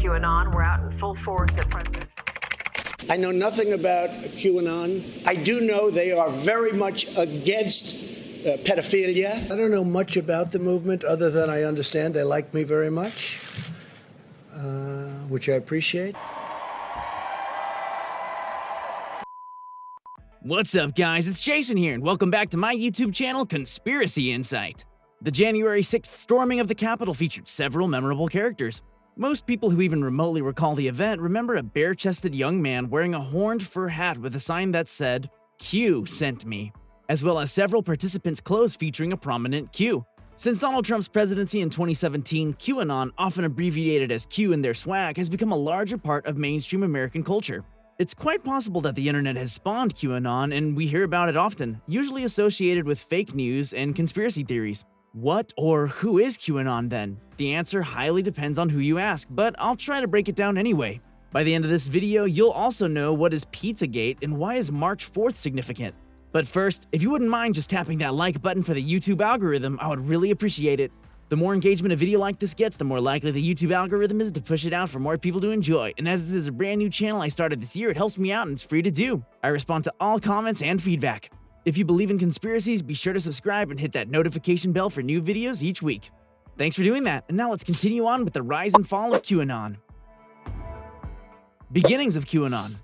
QAnon were out in full force at present. I know nothing about QAnon. I do know they are very much against pedophilia. I don't know much about the movement other than I understand they like me very much, which I appreciate. What's up, guys? It's Jason here, and welcome back to my YouTube channel, Conspiracy Insight. The January 6th storming of the Capitol featured several memorable characters. Most people who even remotely recall the event remember a bare-chested young man wearing a horned fur hat with a sign that said, "Q sent me," as well as several participants' clothes featuring a prominent Q. Since Donald Trump's presidency in 2017, QAnon, often abbreviated as Q in their swag, has become a larger part of mainstream American culture. It's quite possible that the internet has spawned QAnon, and we hear about it often, usually associated with fake news and conspiracy theories. What or who is QAnon then? The answer highly depends on who you ask, but I'll try to break it down anyway. By the end of this video, you'll also know what is Pizzagate and why is March 4th significant. But first, if you wouldn't mind just tapping that like button for the YouTube algorithm, I would really appreciate it. The more engagement a video like this gets, the more likely the YouTube algorithm is to push it out for more people to enjoy. And as this is a brand new channel I started this year, it helps me out and it's free to do. I respond to all comments and feedback. If you believe in conspiracies, be sure to subscribe and hit that notification bell for new videos each week. Thanks for doing that, and now let's continue on with the rise and fall of QAnon. Beginnings of QAnon.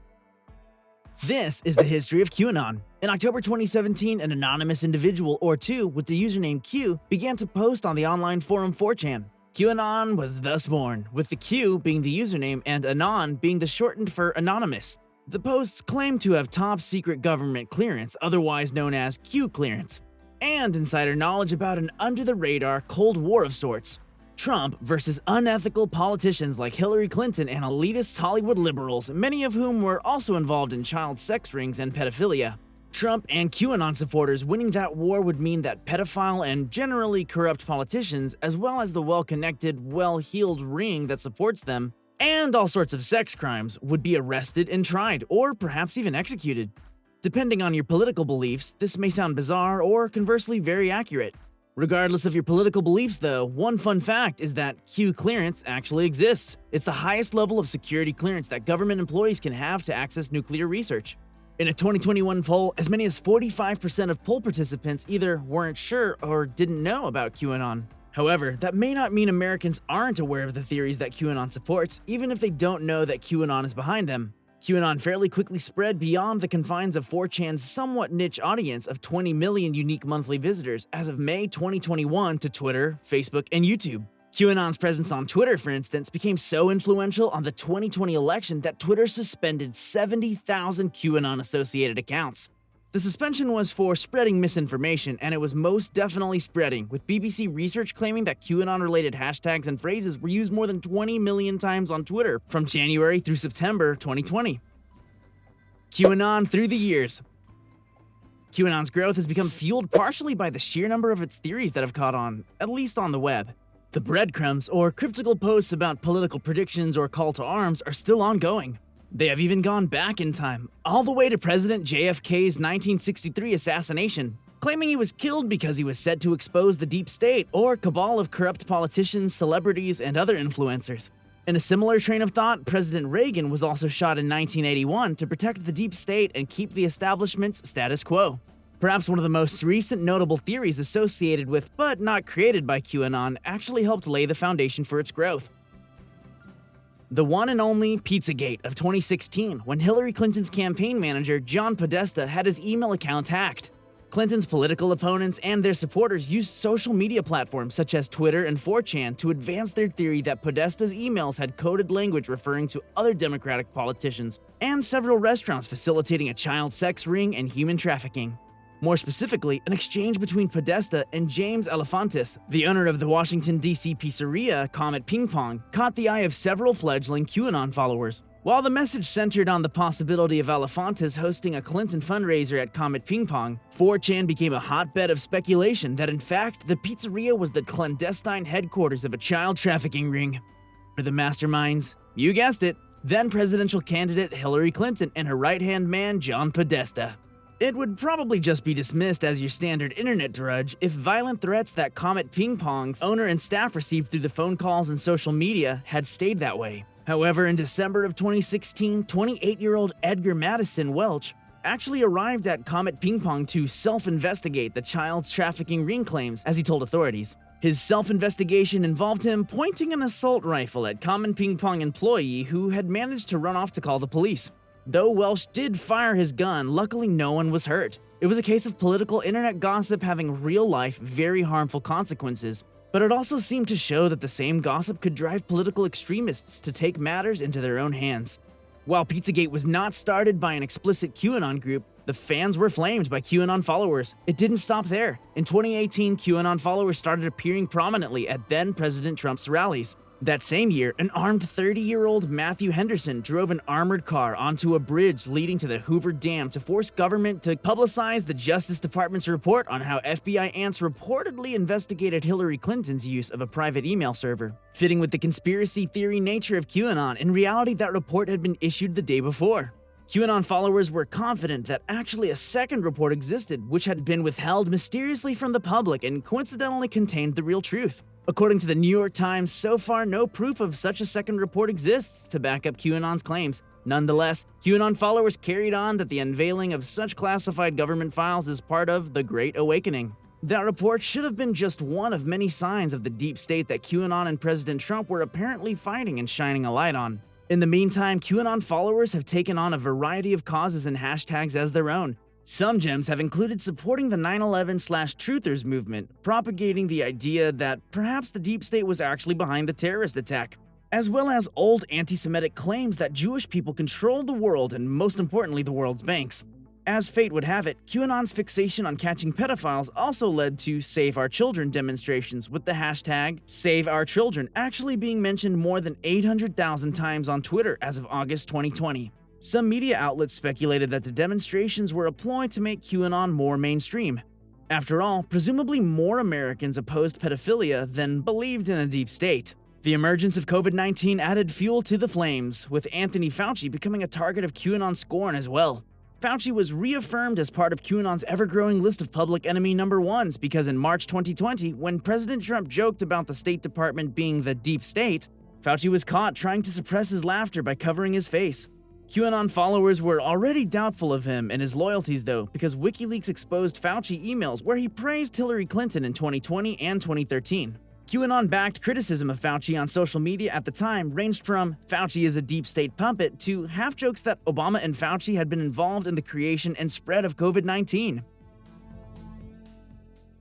This is the history of QAnon. In October 2017, an anonymous individual or two with the username Q began to post on the online forum 4chan. QAnon was thus born, with the Q being the username and Anon being the shortened for anonymous. The posts claim to have top-secret government clearance, otherwise known as Q clearance, and insider knowledge about an under-the-radar Cold War of sorts. Trump versus unethical politicians like Hillary Clinton and elitist Hollywood liberals, many of whom were also involved in child sex rings and pedophilia. Trump and QAnon supporters winning that war would mean that pedophile and generally corrupt politicians, as well as the well-connected, well-heeled ring that supports them, and all sorts of sex crimes, would be arrested and tried, or perhaps even executed. Depending on your political beliefs, this may sound bizarre or conversely very accurate. Regardless of your political beliefs though, one fun fact is that Q clearance actually exists. It's the highest level of security clearance that government employees can have to access nuclear research. In a 2021 poll, as many as 45% of poll participants either weren't sure or didn't know about QAnon. However, that may not mean Americans aren't aware of the theories that QAnon supports, even if they don't know that QAnon is behind them. QAnon fairly quickly spread beyond the confines of 4chan's somewhat niche audience of 20 million unique monthly visitors as of May 2021 to Twitter, Facebook, and YouTube. QAnon's presence on Twitter, for instance, became so influential on the 2020 election that Twitter suspended 70,000 QAnon-associated accounts. The suspension was for spreading misinformation, and it was most definitely spreading, with BBC research claiming that QAnon-related hashtags and phrases were used more than 20 million times on Twitter from January through September 2020. QAnon through the years. QAnon's growth has become fueled partially by the sheer number of its theories that have caught on, at least on the web. The breadcrumbs, or cryptical posts about political predictions or call to arms, are still ongoing. They have even gone back in time, all the way to President JFK's 1963 assassination, claiming he was killed because he was set to expose the deep state or cabal of corrupt politicians, celebrities, and other influencers. In a similar train of thought, President Reagan was also shot in 1981 to protect the deep state and keep the establishment's status quo. Perhaps one of the most recent notable theories associated with, but not created by QAnon, actually helped lay the foundation for its growth. The one and only Pizzagate of 2016, when Hillary Clinton's campaign manager, John Podesta, had his email account hacked. Clinton's political opponents and their supporters used social media platforms such as Twitter and 4chan to advance their theory that Podesta's emails had coded language referring to other Democratic politicians, and several restaurants facilitating a child sex ring and human trafficking. More specifically, an exchange between Podesta and James Alefantis, the owner of the Washington, D.C. pizzeria Comet Ping Pong, caught the eye of several fledgling QAnon followers. While the message centered on the possibility of Alefantis hosting a Clinton fundraiser at Comet Ping Pong, 4chan became a hotbed of speculation that in fact the pizzeria was the clandestine headquarters of a child trafficking ring. For the masterminds, you guessed it, then presidential candidate Hillary Clinton and her right-hand man John Podesta. It would probably just be dismissed as your standard internet drudge if violent threats that Comet Ping Pong's owner and staff received through the phone calls and social media had stayed that way. However, in December of 2016, 28-year-old Edgar Madison Welch actually arrived at Comet Ping Pong to self-investigate the child's trafficking ring claims, as he told authorities. His self-investigation involved him pointing an assault rifle at Comet Ping Pong employee who had managed to run off to call the police. Though Welch did fire his gun, luckily no one was hurt. It was a case of political internet gossip having real-life, very harmful consequences. But it also seemed to show that the same gossip could drive political extremists to take matters into their own hands. While Pizzagate was not started by an explicit QAnon group, the fans were flamed by QAnon followers. It didn't stop there. In 2018, QAnon followers started appearing prominently at then-President Trump's rallies. That same year, an armed 30-year-old Matthew Henderson drove an armored car onto a bridge leading to the Hoover Dam to force government to publicize the Justice Department's report on how FBI ants reportedly investigated Hillary Clinton's use of a private email server. Fitting with the conspiracy theory nature of QAnon, in reality that report had been issued the day before. QAnon followers were confident that actually a second report existed, which had been withheld mysteriously from the public and coincidentally contained the real truth. According to the New York Times, so far no proof of such a second report exists to back up QAnon's claims. Nonetheless, QAnon followers carried on that the unveiling of such classified government files is part of the Great Awakening. That report should have been just one of many signs of the deep state that QAnon and President Trump were apparently fighting and shining a light on. In the meantime, QAnon followers have taken on a variety of causes and hashtags as their own. Some gems have included supporting the 9/11/Truthers movement, propagating the idea that perhaps the deep state was actually behind the terrorist attack, as well as old anti-Semitic claims that Jewish people control the world and, most importantly, the world's banks. As fate would have it, QAnon's fixation on catching pedophiles also led to Save Our Children demonstrations, with the hashtag #SaveOurChildren actually being mentioned more than 800,000 times on Twitter as of August 2020. Some media outlets speculated that the demonstrations were a ploy to make QAnon more mainstream. After all, presumably more Americans opposed pedophilia than believed in a deep state. The emergence of COVID-19 added fuel to the flames, with Anthony Fauci becoming a target of QAnon scorn as well. Fauci was reaffirmed as part of QAnon's ever-growing list of public enemy number ones because in March 2020, when President Trump joked about the State Department being the deep state, Fauci was caught trying to suppress his laughter by covering his face. QAnon followers were already doubtful of him and his loyalties though, because WikiLeaks exposed Fauci emails where he praised Hillary Clinton in 2020 and 2013. QAnon-backed criticism of Fauci on social media at the time ranged from "Fauci is a deep state puppet" to half-jokes that Obama and Fauci had been involved in the creation and spread of COVID-19.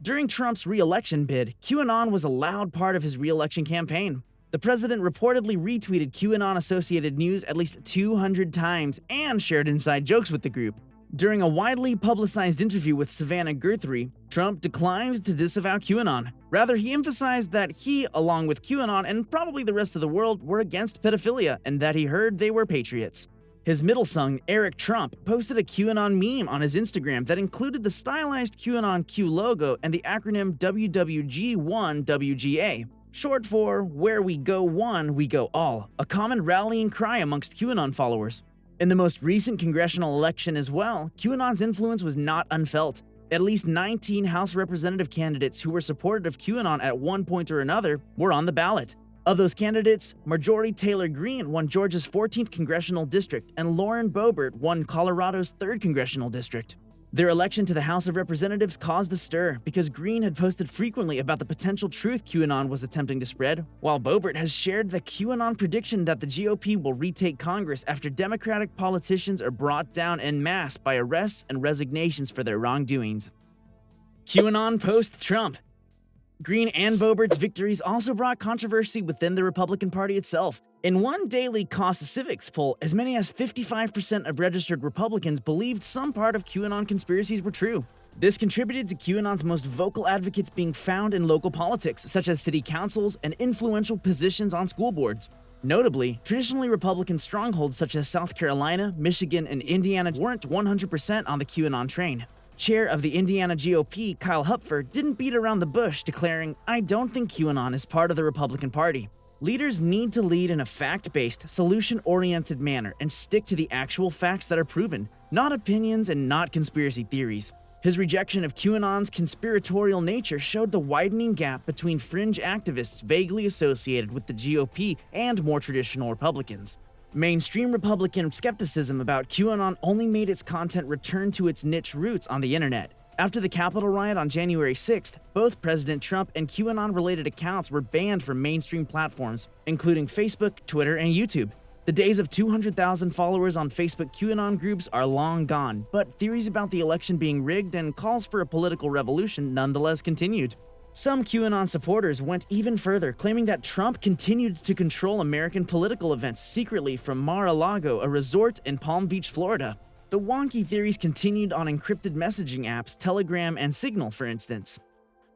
During Trump's re-election bid, QAnon was a loud part of his re-election campaign. The president reportedly retweeted QAnon-associated news at least 200 times and shared inside jokes with the group. During a widely publicized interview with Savannah Guthrie, Trump declined to disavow QAnon. Rather, he emphasized that he, along with QAnon and probably the rest of the world, were against pedophilia and that he heard they were patriots. His middle son, Eric Trump, posted a QAnon meme on his Instagram that included the stylized QAnon Q logo and the acronym WWG1WGA. Short for "Where we go one, we go all," a common rallying cry amongst QAnon followers. In the most recent congressional election as well, QAnon's influence was not unfelt. At least 19 House representative candidates who were supportive of QAnon at one point or another were on the ballot. Of those candidates, Marjorie Taylor Greene won Georgia's 14th congressional district and Lauren Boebert won Colorado's 3rd congressional district. Their election to the House of Representatives caused a stir because Greene had posted frequently about the potential truth QAnon was attempting to spread, while Boebert has shared the QAnon prediction that the GOP will retake Congress after Democratic politicians are brought down en masse by arrests and resignations for their wrongdoings. QAnon post-Trump. Greene and Boebert's victories also brought controversy within the Republican Party itself. In one daily Cost Civics poll, as many as 55% of registered Republicans believed some part of QAnon conspiracies were true. This contributed to QAnon's most vocal advocates being found in local politics, such as city councils and influential positions on school boards. Notably, traditionally Republican strongholds such as South Carolina, Michigan, and Indiana weren't 100% on the QAnon train. Chair of the Indiana GOP, Kyle Hupfer, didn't beat around the bush, declaring, "I don't think QAnon is part of the Republican Party." Leaders need to lead in a fact-based, solution-oriented manner and stick to the actual facts that are proven, not opinions and not conspiracy theories. His rejection of QAnon's conspiratorial nature showed the widening gap between fringe activists vaguely associated with the GOP and more traditional Republicans. Mainstream Republican skepticism about QAnon only made its content return to its niche roots on the internet. After the Capitol riot on January 6th, both President Trump and QAnon-related accounts were banned from mainstream platforms, including Facebook, Twitter, and YouTube. The days of 200,000 followers on Facebook QAnon groups are long gone, but theories about the election being rigged and calls for a political revolution nonetheless continued. Some QAnon supporters went even further, claiming that Trump continued to control American political events secretly from Mar-a-Lago, a resort in Palm Beach, Florida. The wonky theories continued on encrypted messaging apps, Telegram and Signal, for instance.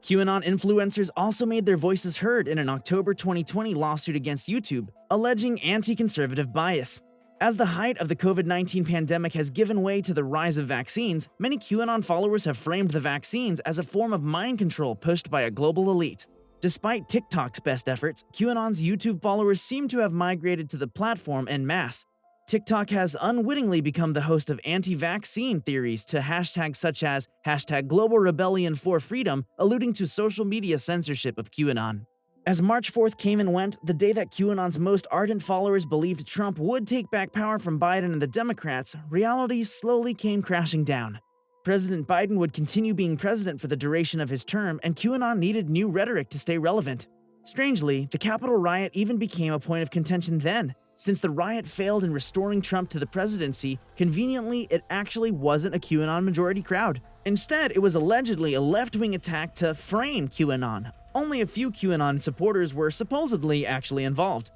QAnon influencers also made their voices heard in an October 2020 lawsuit against YouTube, alleging anti-conservative bias. As the height of the COVID-19 pandemic has given way to the rise of vaccines, many QAnon followers have framed the vaccines as a form of mind control pushed by a global elite. Despite TikTok's best efforts, QAnon's YouTube followers seem to have migrated to the platform en masse. TikTok has unwittingly become the host of anti-vaccine theories to hashtags such as #GlobalRebellionForFreedom, alluding to social media censorship of QAnon. As March 4th came and went, the day that QAnon's most ardent followers believed Trump would take back power from Biden and the Democrats, reality slowly came crashing down. President Biden would continue being president for the duration of his term, and QAnon needed new rhetoric to stay relevant. Strangely, the Capitol riot even became a point of contention then. Since the riot failed in restoring Trump to the presidency, conveniently, it actually wasn't a QAnon majority crowd. Instead, it was allegedly a left-wing attack to frame QAnon. Only a few QAnon supporters were supposedly actually involved.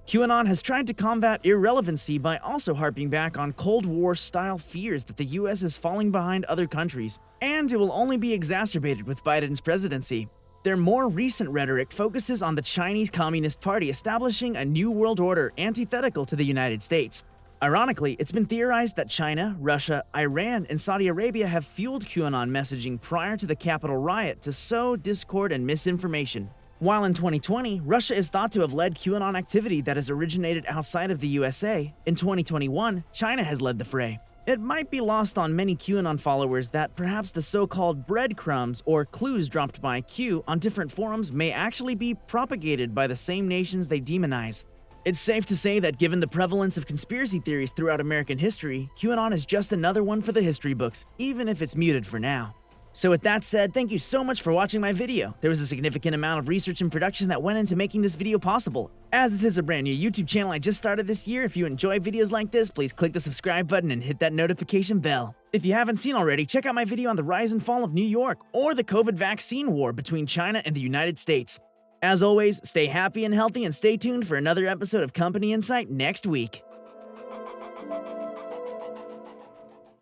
QAnon has tried to combat irrelevancy by also harping back on Cold War-style fears that the US is falling behind other countries, and it will only be exacerbated with Biden's presidency. Their more recent rhetoric focuses on the Chinese Communist Party establishing a new world order antithetical to the United States. Ironically, it's been theorized that China, Russia, Iran, and Saudi Arabia have fueled QAnon messaging prior to the Capitol riot to sow discord and misinformation. While in 2020, Russia is thought to have led QAnon activity that has originated outside of the USA, in 2021, China has led the fray. It might be lost on many QAnon followers that perhaps the so-called breadcrumbs or clues dropped by Q on different forums may actually be propagated by the same nations they demonize. It's safe to say that given the prevalence of conspiracy theories throughout American history, QAnon is just another one for the history books, even if it's muted for now. So with that said, thank you so much for watching my video. There was a significant amount of research and production that went into making this video possible. As this is a brand new YouTube channel I just started this year, if you enjoy videos like this, please click the subscribe button and hit that notification bell. If you haven't seen already, check out my video on the rise and fall of New York or the COVID vaccine war between China and the United States. As always, stay happy and healthy and stay tuned for another episode of Company Insight next week.